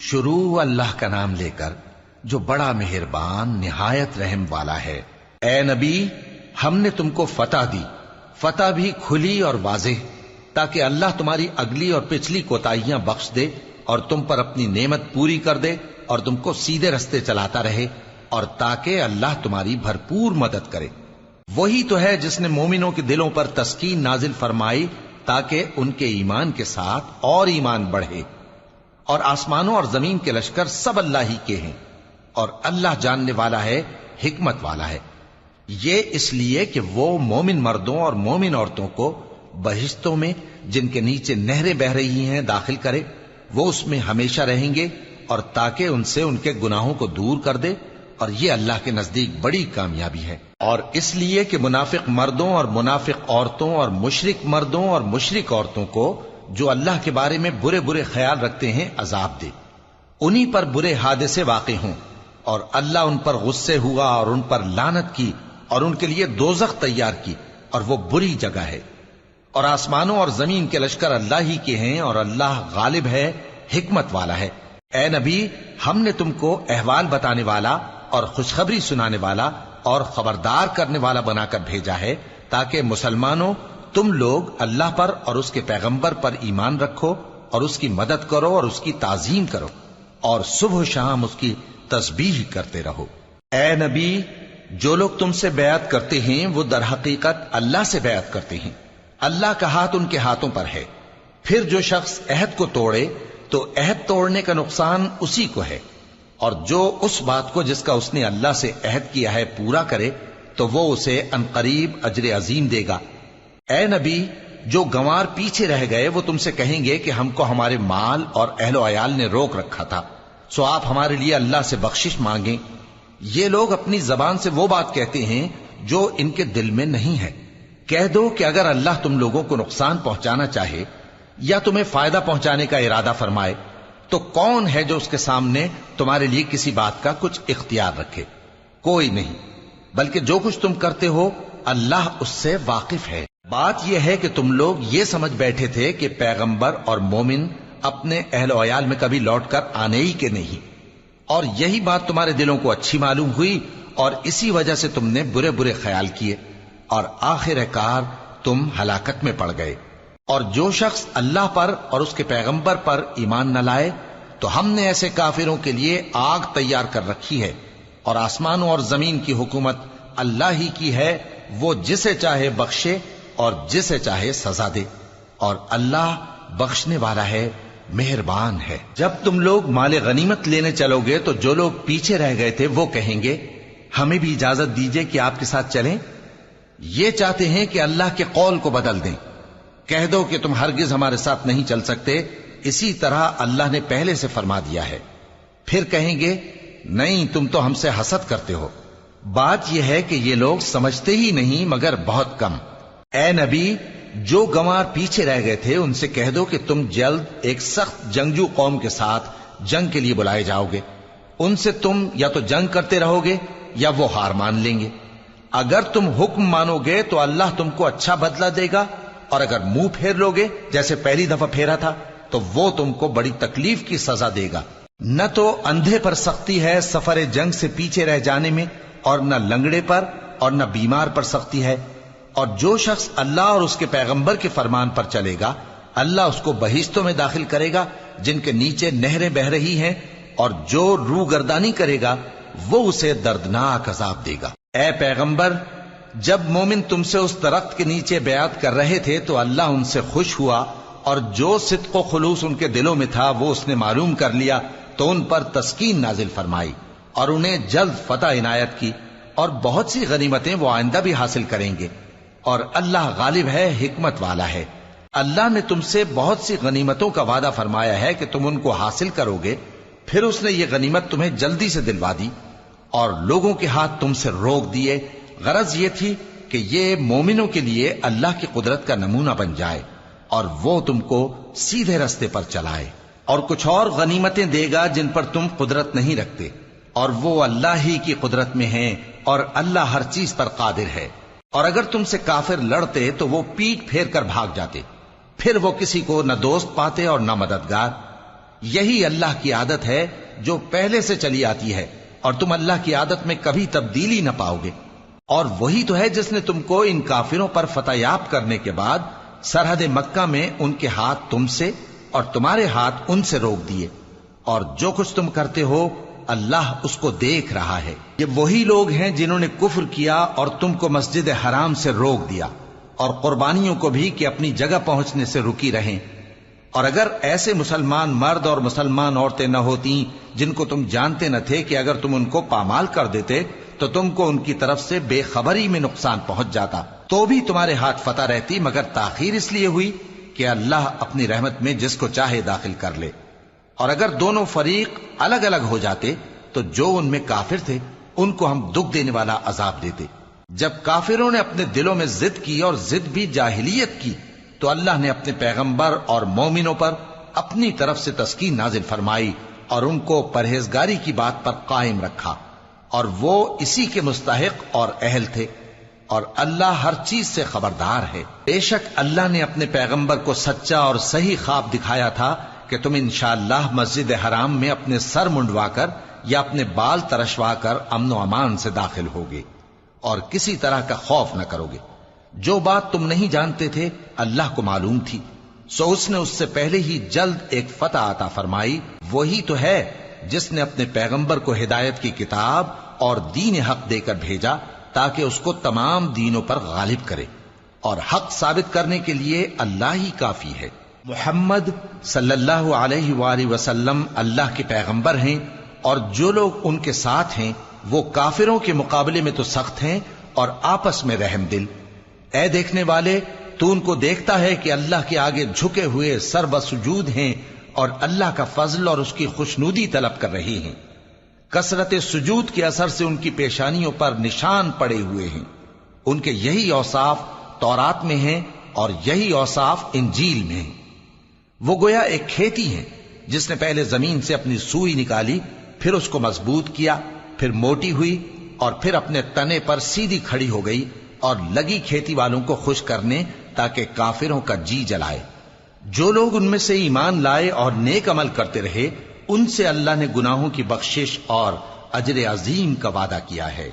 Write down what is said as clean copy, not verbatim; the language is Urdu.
شروع اللہ کا نام لے کر جو بڑا مہربان نہایت رحم والا ہے۔ اے نبی، ہم نے تم کو فتح دی، فتح بھی کھلی اور واضح، تاکہ اللہ تمہاری اگلی اور پچھلی کوتاہیاں بخش دے اور تم پر اپنی نعمت پوری کر دے اور تم کو سیدھے رستے چلاتا رہے، اور تاکہ اللہ تمہاری بھرپور مدد کرے۔ وہی تو ہے جس نے مومنوں کے دلوں پر تسکین نازل فرمائی تاکہ ان کے ایمان کے ساتھ اور ایمان بڑھے، اور آسمانوں اور زمین کے لشکر سب اللہ ہی کے ہیں، اور اللہ جاننے والا ہے، حکمت والا ہے۔ یہ اس لیے کہ وہ مومن مردوں اور مومن عورتوں کو بہشتوں میں جن کے نیچے نہریں بہ رہی ہیں داخل کرے، وہ اس میں ہمیشہ رہیں گے، اور تاکہ ان سے ان کے گناہوں کو دور کر دے، اور یہ اللہ کے نزدیک بڑی کامیابی ہے۔ اور اس لیے کہ منافق مردوں اور منافق عورتوں اور مشرک مردوں اور مشرک عورتوں کو جو اللہ کے بارے میں برے برے خیال رکھتے ہیں عذاب دے، انہی پر برے حادثے واقع ہوں، اور اللہ ان پر غصے ہوا اور ان پر لعنت کی اور ان کے لیے دوزخ تیار کی، اور وہ بری جگہ ہے۔ اور آسمانوں اور زمین کے لشکر اللہ ہی کے ہیں، اور اللہ غالب ہے، حکمت والا ہے۔ اے نبی، ہم نے تم کو احوال بتانے والا اور خوشخبری سنانے والا اور خبردار کرنے والا بنا کر بھیجا ہے، تاکہ مسلمانوں تم لوگ اللہ پر اور اس کے پیغمبر پر ایمان رکھو اور اس کی مدد کرو اور اس کی تعظیم کرو، اور صبح و شام اس کی تسبیح کرتے رہو۔ اے نبی، جو لوگ تم سے بیعت کرتے ہیں وہ در حقیقت اللہ سے بیعت کرتے ہیں، اللہ کا ہاتھ ان کے ہاتھوں پر ہے۔ پھر جو شخص عہد کو توڑے تو عہد توڑنے کا نقصان اسی کو ہے، اور جو اس بات کو جس کا اس نے اللہ سے عہد کیا ہے پورا کرے تو وہ اسے عنقریب اجر عظیم دے گا۔ اے نبی، جو گنوار پیچھے رہ گئے وہ تم سے کہیں گے کہ ہم کو ہمارے مال اور اہل و عیال نے روک رکھا تھا، سو آپ ہمارے لیے اللہ سے بخشش مانگیں۔ یہ لوگ اپنی زبان سے وہ بات کہتے ہیں جو ان کے دل میں نہیں ہے۔ کہہ دو کہ اگر اللہ تم لوگوں کو نقصان پہنچانا چاہے یا تمہیں فائدہ پہنچانے کا ارادہ فرمائے تو کون ہے جو اس کے سامنے تمہارے لیے کسی بات کا کچھ اختیار رکھے؟ کوئی نہیں، بلکہ جو کچھ تم کرتے ہو اللہ اس سے واقف ہے۔ بات یہ ہے کہ تم لوگ یہ سمجھ بیٹھے تھے کہ پیغمبر اور مومن اپنے اہل و عیال میں کبھی لوٹ کر آنے ہی کے نہیں، اور یہی بات تمہارے دلوں کو اچھی معلوم ہوئی اور اسی وجہ سے تم نے برے برے خیال کیے، اور آخر کار تم ہلاکت میں پڑ گئے۔ اور جو شخص اللہ پر اور اس کے پیغمبر پر ایمان نہ لائے تو ہم نے ایسے کافروں کے لیے آگ تیار کر رکھی ہے، اور آسمانوں اور زمین کی حکومت اللہ ہی کی ہے، وہ جسے چاہے بخشے اور جسے چاہے سزا دے، اور اللہ بخشنے والا ہے، مہربان ہے۔ جب تم لوگ مال غنیمت لینے چلو گے تو جو لوگ پیچھے رہ گئے تھے وہ کہیں گے ہمیں بھی اجازت دیجئے کہ آپ کے ساتھ چلیں، یہ چاہتے ہیں کہ اللہ کے قول کو بدل دیں۔ کہہ دو کہ تم ہرگز ہمارے ساتھ نہیں چل سکتے، اسی طرح اللہ نے پہلے سے فرما دیا ہے۔ پھر کہیں گے نہیں، تم تو ہم سے حسد کرتے ہو۔ بات یہ ہے کہ یہ لوگ سمجھتے ہی نہیں مگر بہت کم۔ اے نبی، جو گنوار پیچھے رہ گئے تھے ان سے کہہ دو کہ تم جلد ایک سخت جنگجو قوم کے ساتھ جنگ کے لیے بلائے جاؤ گے، ان سے تم یا تو جنگ کرتے رہو گے یا وہ ہار مان لیں گے۔ اگر تم حکم مانو گے تو اللہ تم کو اچھا بدلہ دے گا، اور اگر منہ پھیر لو گے جیسے پہلی دفعہ پھیرا تھا تو وہ تم کو بڑی تکلیف کی سزا دے گا۔ نہ تو اندھے پر سختی ہے سفر جنگ سے پیچھے رہ جانے میں، اور نہ لنگڑے پر اور نہ بیمار پر سختی ہے، اور جو شخص اللہ اور اس کے پیغمبر کے فرمان پر چلے گا اللہ اس کو بہشتوں میں داخل کرے گا جن کے نیچے نہریں بہ رہی ہیں، اور جو روگردانی کرے گا وہ اسے دردناک عذاب دے گا۔ اے پیغمبر، جب مومن تم سے اس درخت کے نیچے بیعت کر رہے تھے تو اللہ ان سے خوش ہوا، اور جو صدق و خلوص ان کے دلوں میں تھا وہ اس نے معلوم کر لیا تو ان پر تسکین نازل فرمائی اور انہیں جلد فتح عنایت کی، اور بہت سی غنیمتیں وہ آئندہ بھی حاصل کریں گے، اور اللہ غالب ہے، حکمت والا ہے۔ اللہ نے تم سے بہت سی غنیمتوں کا وعدہ فرمایا ہے کہ تم ان کو حاصل کرو گے، پھر اس نے یہ غنیمت تمہیں جلدی سے دلوا دی اور لوگوں کے ہاتھ تم سے روک دیے۔ غرض یہ تھی کہ یہ مومنوں کے لیے اللہ کی قدرت کا نمونہ بن جائے اور وہ تم کو سیدھے رستے پر چلائے، اور کچھ اور غنیمتیں دے گا جن پر تم قدرت نہیں رکھتے، اور وہ اللہ ہی کی قدرت میں ہیں، اور اللہ ہر چیز پر قادر ہے۔ اور اگر تم سے کافر لڑتے تو وہ پیٹ پھیر کر بھاگ جاتے، پھر وہ کسی کو نہ دوست پاتے اور نہ مددگار۔ یہی اللہ کی عادت ہے جو پہلے سے چلی آتی ہے، اور تم اللہ کی عادت میں کبھی تبدیلی نہ پاؤ گے۔ اور وہی تو ہے جس نے تم کو ان کافروں پر فتح یاب کرنے کے بعد سرحد مکہ میں ان کے ہاتھ تم سے اور تمہارے ہاتھ ان سے روک دیے، اور جو کچھ تم کرتے ہو اللہ اس کو دیکھ رہا ہے۔ یہ وہی لوگ ہیں جنہوں نے کفر کیا اور تم کو مسجد حرام سے روک دیا، اور قربانیوں کو بھی کہ اپنی جگہ پہنچنے سے رکی رہیں۔ اور اگر ایسے مسلمان مرد اور مسلمان عورتیں نہ ہوتی جن کو تم جانتے نہ تھے کہ اگر تم ان کو پامال کر دیتے تو تم کو ان کی طرف سے بے خبری میں نقصان پہنچ جاتا، تو بھی تمہارے ہاتھ فتح رہتی، مگر تاخیر اس لیے ہوئی کہ اللہ اپنی رحمت میں جس کو چاہے داخل کر لے۔ اور اگر دونوں فریق الگ الگ ہو جاتے تو جو ان میں کافر تھے ان کو ہم دکھ دینے والا عذاب دیتے۔ جب کافروں نے اپنے دلوں میں ضد کی، اور ضد بھی جاہلیت کی، تو اللہ نے اپنے پیغمبر اور مومنوں پر اپنی طرف سے تسکین نازل فرمائی اور ان کو پرہیزگاری کی بات پر قائم رکھا، اور وہ اسی کے مستحق اور اہل تھے، اور اللہ ہر چیز سے خبردار ہے۔ بے شک اللہ نے اپنے پیغمبر کو سچا اور صحیح خواب دکھایا تھا کہ تم انشاءاللہ مسجد حرام میں اپنے سر منڈوا کر یا اپنے بال ترشوا کر امن و امان سے داخل ہوگے اور کسی طرح کا خوف نہ کرو گے۔ جو بات تم نہیں جانتے تھے اللہ کو معلوم تھی، سو اس نے اس سے پہلے ہی جلد ایک فتح عطا فرمائی۔ وہی تو ہے جس نے اپنے پیغمبر کو ہدایت کی کتاب اور دین حق دے کر بھیجا تاکہ اس کو تمام دینوں پر غالب کرے، اور حق ثابت کرنے کے لیے اللہ ہی کافی ہے۔ محمد صلی اللہ علیہ وآلہ وسلم اللہ کے پیغمبر ہیں، اور جو لوگ ان کے ساتھ ہیں وہ کافروں کے مقابلے میں تو سخت ہیں اور آپس میں رحم دل۔ اے دیکھنے والے، تو ان کو دیکھتا ہے کہ اللہ کے آگے جھکے ہوئے سر بسجود ہیں اور اللہ کا فضل اور اس کی خوشنودی طلب کر رہے ہیں۔ کثرت سجود کے اثر سے ان کی پیشانیوں پر نشان پڑے ہوئے ہیں۔ ان کے یہی اوصاف تورات میں ہیں اور یہی اوصاف انجیل میں ہیں۔ وہ گویا ایک کھیتی ہے جس نے پہلے زمین سے اپنی سوئی نکالی، پھر اس کو مضبوط کیا، پھر موٹی ہوئی، اور پھر اپنے تنے پر سیدھی کھڑی ہو گئی، اور لگی کھیتی والوں کو خوش کرنے تاکہ کافروں کا جی جلائے۔ جو لوگ ان میں سے ایمان لائے اور نیک عمل کرتے رہے ان سے اللہ نے گناہوں کی بخشش اور اجر عظیم کا وعدہ کیا ہے۔